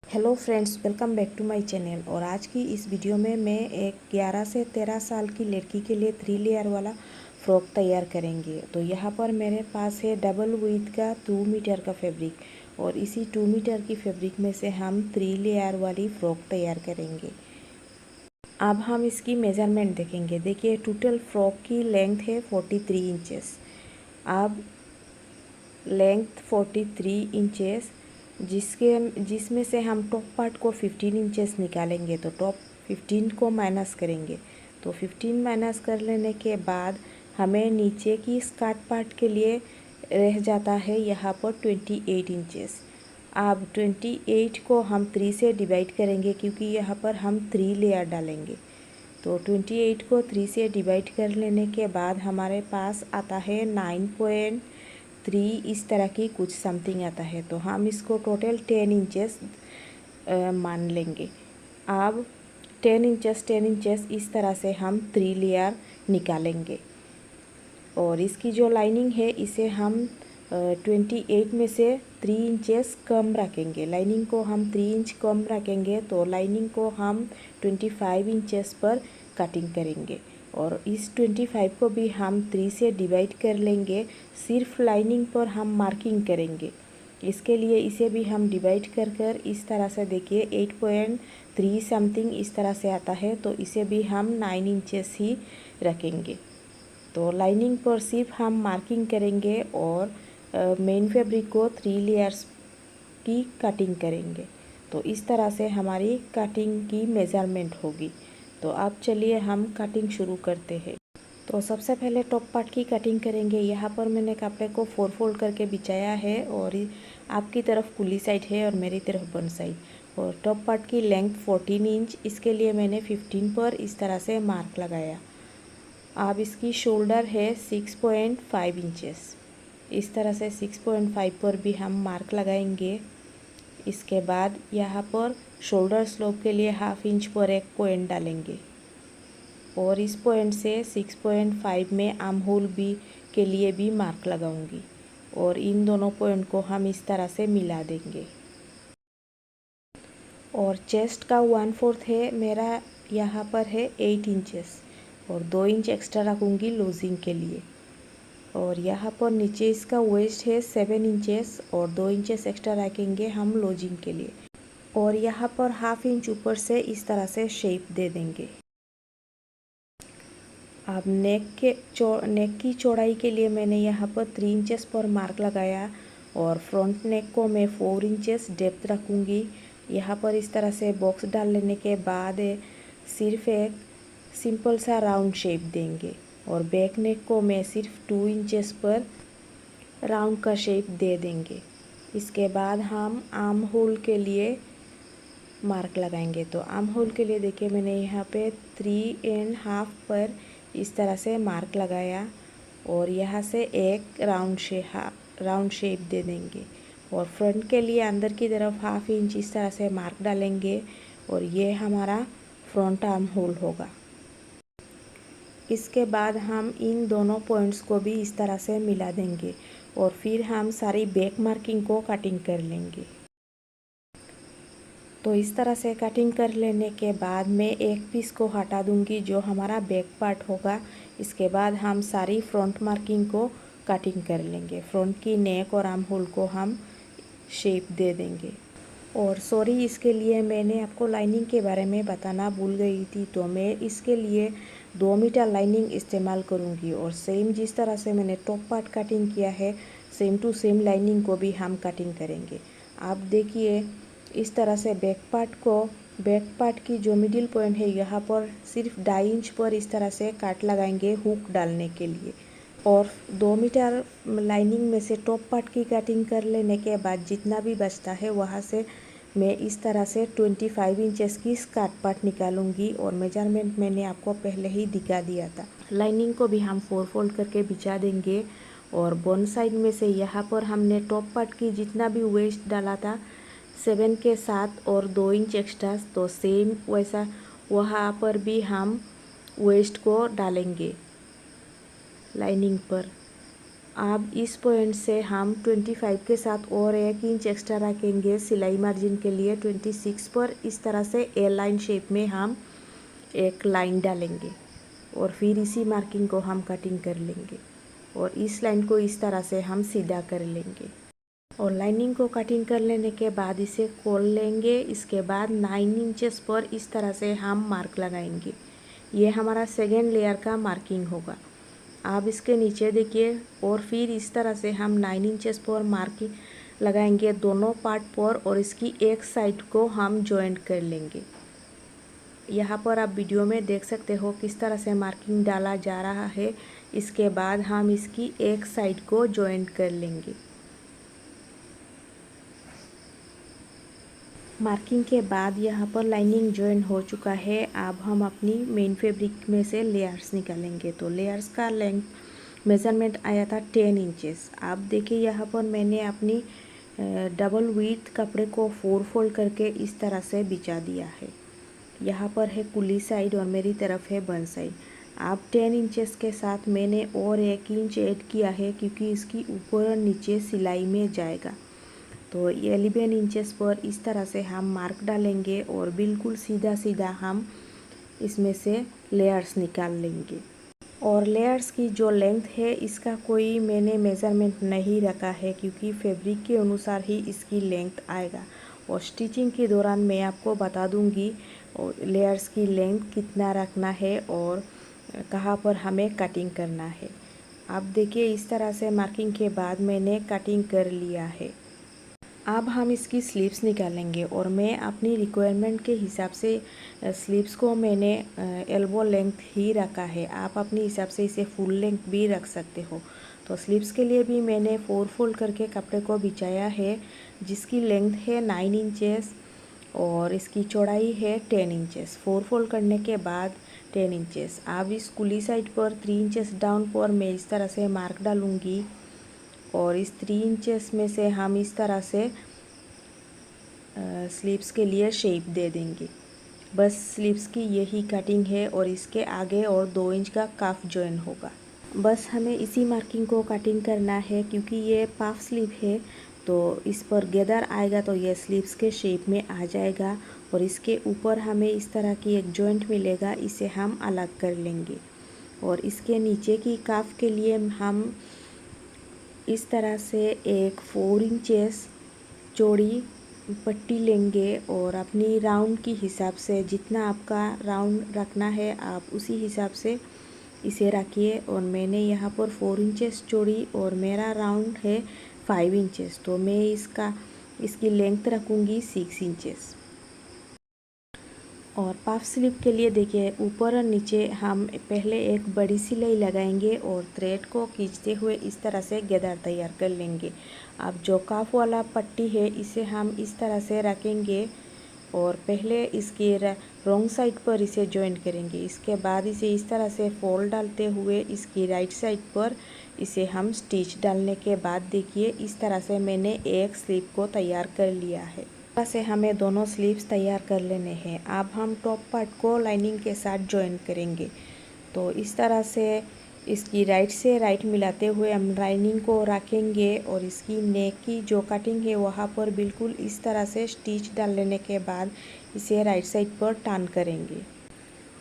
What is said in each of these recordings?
Hello friends, welcome back to my channel. और आज की इस वीडियो में मैं एक 11 से 13 साल की लड़की के लिए 3 लेयर वाला फ्रॉक तैयार करेंगे। तो यहाँ पर मेरे पास है डबल विड्थ का 2 मीटर का फैब्रिक और इसी 2 मीटर की फैब्रिक में से हम 3 लेयर वाली फ़्रॉक तैयार करेंगे। अब हम इसकी मेज़रमेंट देखेंगे। देखिए, टोटल फ्रॉक की लेंथ है 43 इंचेस। अब लेंथ 43 इंचेस जिसमें से हम टॉप पार्ट को 15 इंचेस निकालेंगे। तो टॉप 15 को माइनस करेंगे। तो 15 माइनस कर लेने के बाद हमें नीचे की स्कर्ट पार्ट के लिए रह जाता है यहाँ पर 28 इंचेस। अब 28 को हम 3 से डिवाइड करेंगे क्योंकि यहाँ पर हम 3 लेयर डालेंगे। तो 28 को 3 से डिवाइड कर लेने के बाद हमारे पास आता है 9.3, इस तरह की कुछ समथिंग आता है। तो हम इसको टोटल 10 इंचेस मान लेंगे। अब 10 इंचेस इस तरह से हम 3 लेयर निकालेंगे। और इसकी जो लाइनिंग है इसे हम 28 में से 3 इंचेस कम रखेंगे। लाइनिंग को हम 3 इंच कम रखेंगे। तो लाइनिंग को हम 25 इंचेस पर कटिंग करेंगे। और इस 25 को भी हम 3 से डिवाइड कर लेंगे। सिर्फ लाइनिंग पर हम मार्किंग करेंगे। इसके लिए इसे भी हम डिवाइड कर कर इस तरह से देखिए 8.3 समथिंग इस तरह से आता है। तो इसे भी हम 9 इंचेस ही रखेंगे। तो लाइनिंग पर सिर्फ हम मार्किंग करेंगे और मेन फैब्रिक को 3 लेयर्स की कटिंग करेंगे। तो इस तरह से हमारी कटिंग की मेज़रमेंट होगी। तो अब चलिए हम कटिंग शुरू करते हैं। तो सबसे पहले टॉप पार्ट की कटिंग करेंगे। यहाँ पर मैंने कपड़े को 4 फोल्ड करके बिछाया है और आपकी तरफ कुली साइड है और मेरी तरफ बन साइड। और टॉप पार्ट की लेंथ 14 इंच, इसके लिए मैंने 15 पर इस तरह से मार्क लगाया। अब इसकी शोल्डर है 6.5 इंचेस। इस तरह से 6.5 पर भी हम मार्क लगाएंगे। इसके बाद यहाँ पर शोल्डर स्लोप के लिए हाफ इंच पर एक पॉइंट डालेंगे और इस पॉइंट से 6.5 में आर्म होल भी के लिए भी मार्क लगाऊंगी और इन दोनों पॉइंट को हम इस तरह से मिला देंगे। और चेस्ट का 1/4 है मेरा, यहाँ पर है 8 इंचेस और 2 इंच एक्स्ट्रा रखूँगी लूजिंग के लिए। और यहाँ पर नीचे इसका वेस्ट है 7 इंचेस और 2 इंचेस एक्स्ट्रा रखेंगे हम लूजिंग के लिए। और यहाँ पर हाफ इंच ऊपर से इस तरह से शेप दे देंगे। अब नेक की चौड़ाई के लिए मैंने यहाँ पर 3 इंचेस पर मार्क लगाया और फ्रंट नेक को मैं 4 इंचेस डेप्थ रखूँगी। यहाँ पर इस तरह से बॉक्स डाल लेने के बाद सिर्फ एक सिंपल सा राउंड शेप देंगे और बैक नेक को मैं सिर्फ 2 इंचेस पर राउंड का शेप दे देंगे। इसके बाद हम आर्म होल के लिए मार्क लगाएंगे। तो आर्म होल के लिए देखिए मैंने यहाँ पे 3.5 पर इस तरह से मार्क लगाया और यहाँ से एक राउंड शेप दे देंगे। और फ्रंट के लिए अंदर की तरफ हाफ इंच इस तरह से मार्क डालेंगे और ये हमारा फ्रंट आर्म होल होगा। इसके बाद हम इन दोनों पॉइंट्स को भी इस तरह से मिला देंगे और फिर हम सारी बैक मार्किंग को कटिंग कर लेंगे। तो इस तरह से कटिंग कर लेने के बाद मैं एक पीस को हटा दूंगी जो हमारा बैक पार्ट होगा। इसके बाद हम सारी फ्रंट मार्किंग को कटिंग कर लेंगे। फ्रंट की नेक और आर्म होल को हम शेप दे देंगे। और सॉरी, इसके लिए मैंने आपको लाइनिंग के बारे में बताना भूल गई थी। तो मैं इसके लिए 2 मीटर लाइनिंग इस्तेमाल करूंगी और सेम जिस तरह से मैंने टॉप पार्ट कटिंग किया है सेम टू सेम लाइनिंग को भी हम कटिंग करेंगे। आप देखिए इस तरह से बैक पार्ट की जो मिडिल पॉइंट है यहाँ पर सिर्फ 2.5 इंच पर इस तरह से काट लगाएंगे हुक डालने के लिए। और 2 मीटर लाइनिंग में से टॉप पार्ट की कटिंग कर लेने के बाद जितना भी बचता है वहाँ से मैं इस तरह से 25 इंचेस की स्कर्ट पार्ट निकालूंगी और मेजरमेंट मैंने आपको पहले ही दिखा दिया था। लाइनिंग को भी हम 4 फोल्ड करके बिछा देंगे और बोन साइड में से यहाँ पर हमने टॉप पार्ट की जितना भी वेस्ट डाला था 7 के साथ और 2 इंच एक्स्ट्रा, तो सेम वैसा वहाँ पर भी हम वेस्ट को डालेंगे लाइनिंग पर। अब इस पॉइंट से हम 25 के साथ और 1 इंच एक्स्ट्रा रखेंगे सिलाई मार्जिन के लिए। 26 पर इस तरह से ए लाइन शेप में हम एक लाइन डालेंगे और फिर इसी मार्किंग को हम कटिंग कर लेंगे और इस लाइन को इस तरह से हम सीधा कर लेंगे और लाइनिंग को कटिंग कर लेने के बाद इसे खोल लेंगे। इसके बाद 9 इंचेस पर इस तरह से हम मार्क लगाएंगे। ये हमारा सेकेंड लेयर का मार्किंग होगा। आप इसके नीचे देखिए और फिर इस तरह से हम 9 इंचेस पर मार्किंग लगाएंगे दोनों पार्ट पर और इसकी एक साइड को हम जॉइंट कर लेंगे। यहाँ पर आप वीडियो में देख सकते हो किस तरह से मार्किंग डाला जा रहा है। इसके बाद हम इसकी एक साइड को जॉइंट कर लेंगे। मार्किंग के बाद यहाँ पर लाइनिंग जॉइन हो चुका है। अब हम अपनी मेन फैब्रिक में से लेयर्स निकालेंगे। तो लेयर्स का लेंथ मेज़रमेंट आया था 10 इंचेस। आप देखिए यहाँ पर मैंने अपनी डबल विड्थ कपड़े को 4 फोल्ड करके इस तरह से बिछा दिया है। यहाँ पर है कुली साइड और मेरी तरफ है बन साइड। आप 10 इंचेस के साथ मैंने और 1 इंच ऐड किया है क्योंकि इसकी ऊपर और नीचे सिलाई में जाएगा। तो 11 इंचेस पर इस तरह से हम मार्क डालेंगे और बिल्कुल सीधा सीधा हम इसमें से लेयर्स निकाल लेंगे। और लेयर्स की जो लेंथ है इसका कोई मैंने मेज़रमेंट नहीं रखा है क्योंकि फैब्रिक के अनुसार ही इसकी लेंथ आएगा और स्टिचिंग के दौरान मैं आपको बता दूंगी और लेयर्स की लेंथ कितना रखना है और कहाँ पर हमें कटिंग करना है। आप देखिए इस तरह से मार्किंग के बाद मैंने कटिंग कर लिया है। अब हम इसकी स्लीव्स निकालेंगे और मैं अपनी रिक्वायरमेंट के हिसाब से स्लीव्स को मैंने एल्बो लेंथ ही रखा है। आप अपने हिसाब से इसे फुल लेंथ भी रख सकते हो। तो स्लीव्स के लिए भी मैंने 4 फोल्ड करके कपड़े को बिछाया है जिसकी लेंथ है 9 इंचेस और इसकी चौड़ाई है 10 इंचेस। 4 फोल्ड करने के बाद 10 इंचेस। अब इस कुली साइड पर 3 इंचेस डाउन पर मैं इस तरह से मार्क डालूँगी और इस 3 इंचेस में से हम इस तरह से स्लीव्स के लिए शेप दे देंगे। बस स्लीव्स की यही कटिंग है और इसके आगे और 2 इंच का कफ जॉइन होगा। बस हमें इसी मार्किंग को कटिंग करना है क्योंकि ये पफ स्लीव है तो इस पर गेदर आएगा तो ये स्लीव्स के शेप में आ जाएगा और इसके ऊपर हमें इस तरह की एक जॉइंट मिलेगा, इसे हम अलग कर लेंगे। और इसके नीचे की कफ के लिए हम इस तरह से एक 4 इंचेस चौड़ी पट्टी लेंगे और अपनी राउंड के हिसाब से जितना आपका राउंड रखना है आप उसी हिसाब से इसे रखिए। और मैंने यहाँ पर 4 इंचेस चौड़ी और मेरा राउंड है 5 इंचेस तो मैं इसकी लेंथ रखूँगी 6 इंचेस। और पफ स्लीव के लिए देखिए ऊपर और नीचे हम पहले एक बड़ी सिलाई लगाएंगे और थ्रेड को खींचते हुए इस तरह से गेदर तैयार कर लेंगे। अब जो कफ वाला पट्टी है इसे हम इस तरह से रखेंगे और पहले इसकी रॉन्ग साइड पर इसे जॉइंट करेंगे। इसके बाद इसे इस तरह से फोल्ड डालते हुए इसकी राइट साइड पर इसे हम स्टिच डालने के बाद देखिए इस तरह से मैंने एक स्लीव को तैयार कर लिया है। से हमें दोनों स्लीव्स तैयार कर लेने हैं। अब हम टॉप पार्ट को लाइनिंग के साथ जॉइन करेंगे। तो इस तरह से इसकी राइट से राइट मिलाते हुए हम लाइनिंग को रखेंगे और इसकी नेक की जो कटिंग है वहाँ पर बिल्कुल इस तरह से स्टिच डाल लेने के बाद इसे राइट साइड पर टर्न करेंगे।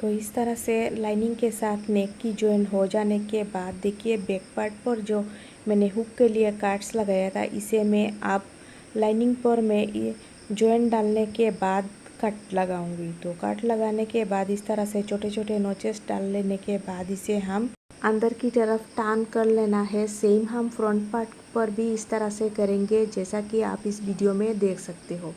तो इस तरह से लाइनिंग के साथ नेक की जॉइन हो जाने के बाद देखिए बैक पार्ट पर जो मैंने हुक के लिए काट्स लगाया था इसे मैं अब लाइनिंग पर मैं जॉइन डालने के बाद कट लगाऊंगी। तो कट लगाने के बाद इस तरह से छोटे छोटे नोचेस डाल लेने के बाद इसे हम अंदर की तरफ टर्न कर लेना है। सेम हम फ्रंट पार्ट पर भी इस तरह से करेंगे जैसा कि आप इस वीडियो में देख सकते हो।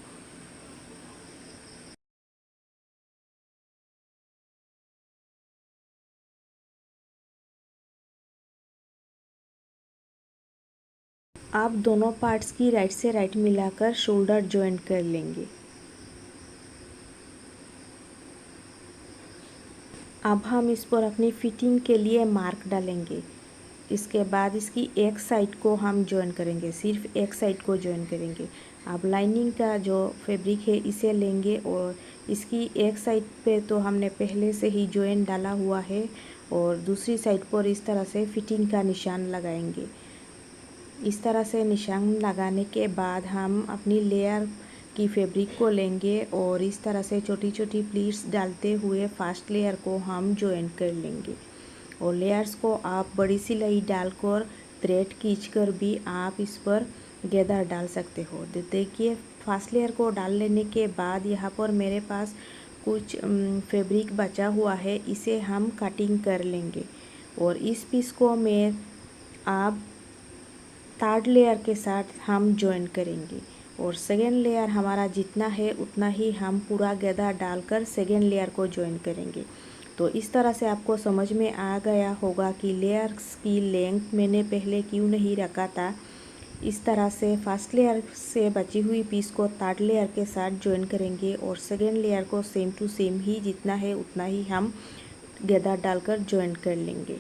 आप दोनों पार्ट्स की राइट से राइट मिलाकर शोल्डर जॉइंट कर लेंगे। अब हम इस पर अपनी फिटिंग के लिए मार्क डालेंगे। इसके बाद इसकी एक साइड को हम जॉइन करेंगे, सिर्फ एक साइड को जॉइन करेंगे। अब लाइनिंग का जो फैब्रिक है इसे लेंगे और इसकी एक साइड पे तो हमने पहले से ही जॉइन डाला हुआ है और दूसरी साइड पर इस तरह से फिटिंग का निशान लगाएंगे। इस तरह से निशान लगाने के बाद हम अपनी लेयर की फैब्रिक को लेंगे और इस तरह से छोटी छोटी प्लीट्स डालते हुए फर्स्ट लेयर को हम ज्वाइन कर लेंगे। और लेयर्स को आप बड़ी सिलाई डालकर थ्रेड खींचकर भी आप इस पर गेदर डाल सकते हो। देखिए फर्स्ट लेयर को डाल लेने के बाद यहाँ पर मेरे पास कुछ फैब्रिक बचा हुआ है, इसे हम कटिंग कर लेंगे। और इस पीस को मैं आप थर्ड लेयर के साथ हम ज्वाइन करेंगे। और सेकेंड लेयर हमारा जितना है उतना ही हम पूरा गेदा डालकर सेकेंड लेयर को ज्वाइन करेंगे। तो इस तरह से आपको समझ में आ गया होगा कि लेयर्स की लेंथ मैंने पहले क्यों नहीं रखा था। इस तरह से फर्स्ट लेयर से बची हुई पीस को थर्ड लेयर के साथ ज्वाइन करेंगे और सेकेंड लेयर को सेम टू सेम ही जितना है उतना ही हम गेदा डालकर ज्वाइन कर लेंगे।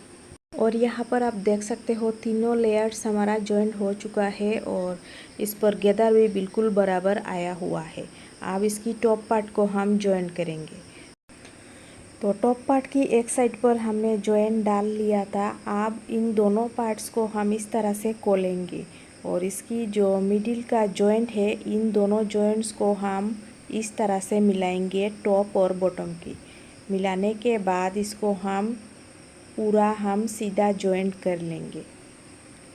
और यहाँ पर आप देख सकते हो तीनों लेयर्स हमारा ज्वाइंट हो चुका है और इस पर गेदा भी बिल्कुल बराबर आया हुआ है। अब इसकी टॉप पार्ट को हम ज्वाइन करेंगे। तो टॉप पार्ट की एक साइड पर हमने ज्वाइंट डाल लिया था। अब इन दोनों पार्ट्स को हम इस तरह से खोलेंगे और इसकी जो मिडिल का ज्वाइंट है इन दोनों ज्वाइंट्स को हम इस तरह से मिलाएंगे टॉप और बॉटम की। मिलाने के बाद इसको हम पूरा हम सीधा ज्वाइंट कर लेंगे।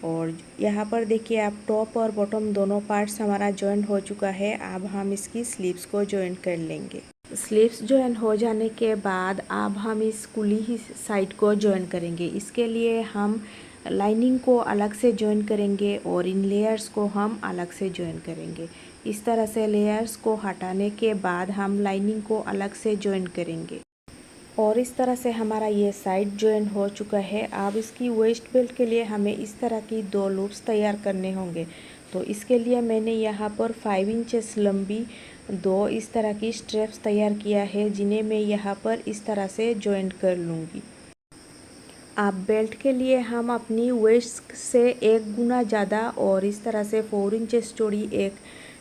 और यहाँ पर देखिए आप टॉप और बॉटम दोनों पार्ट्स हमारा ज्वाइंट हो चुका है। अब हम इसकी स्लीव्स को ज्वाइंट कर लेंगे। स्लीव्स ज्वाइंट हो जाने के बाद अब हम इस कुली ही साइड को ज्वाइंट करेंगे। इसके लिए हम लाइनिंग को अलग से ज्वाइन करेंगे और इन लेयर्स को हम अलग से ज्वाइन करेंगे। इस तरह से लेयर्स को हटाने के बाद हम लाइनिंग को अलग से ज्वाइन करेंगे। और इस तरह से हमारा ये साइड ज्वाइन हो चुका है। अब इसकी वेस्ट बेल्ट के लिए हमें इस तरह की 2 लूप्स तैयार करने होंगे। तो इसके लिए मैंने यहाँ पर 5 इंचेस लंबी 2 इस तरह की स्ट्रैप्स तैयार किया है, जिन्हें मैं यहाँ पर इस तरह से ज्वाइंट कर लूँगी। अब बेल्ट के लिए हम अपनी वेस्ट से 1 गुना ज़्यादा और इस तरह से 4 इंचेस चौड़ी एक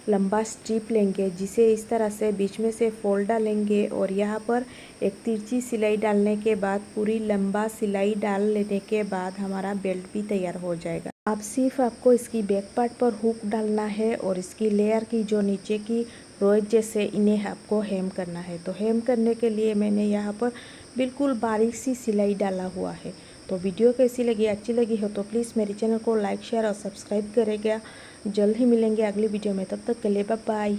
लंबा स्ट्रिप लेंगे, जिसे इस तरह से बीच में से फोल्ड डालेंगे और यहाँ पर एक तिरछी सिलाई डालने के बाद पूरी लंबा सिलाई डाल लेने के बाद हमारा बेल्ट भी तैयार हो जाएगा। अब सिर्फ आपको इसकी बैक पार्ट पर हुक डालना है और इसकी लेयर की जो नीचे की रोज जैसे इन्हें आपको हेम करना है। तो हेम करने के लिए मैंने यहाँ पर बिल्कुल बारीक सी सिलाई डाला हुआ है। तो वीडियो कैसी लगी, अच्छी लगी हो तो प्लीज़ मेरे चैनल को लाइक शेयर और सब्सक्राइब करेगा। जल्द ही मिलेंगे अगली वीडियो में, तब तक के लिए बाय बाय।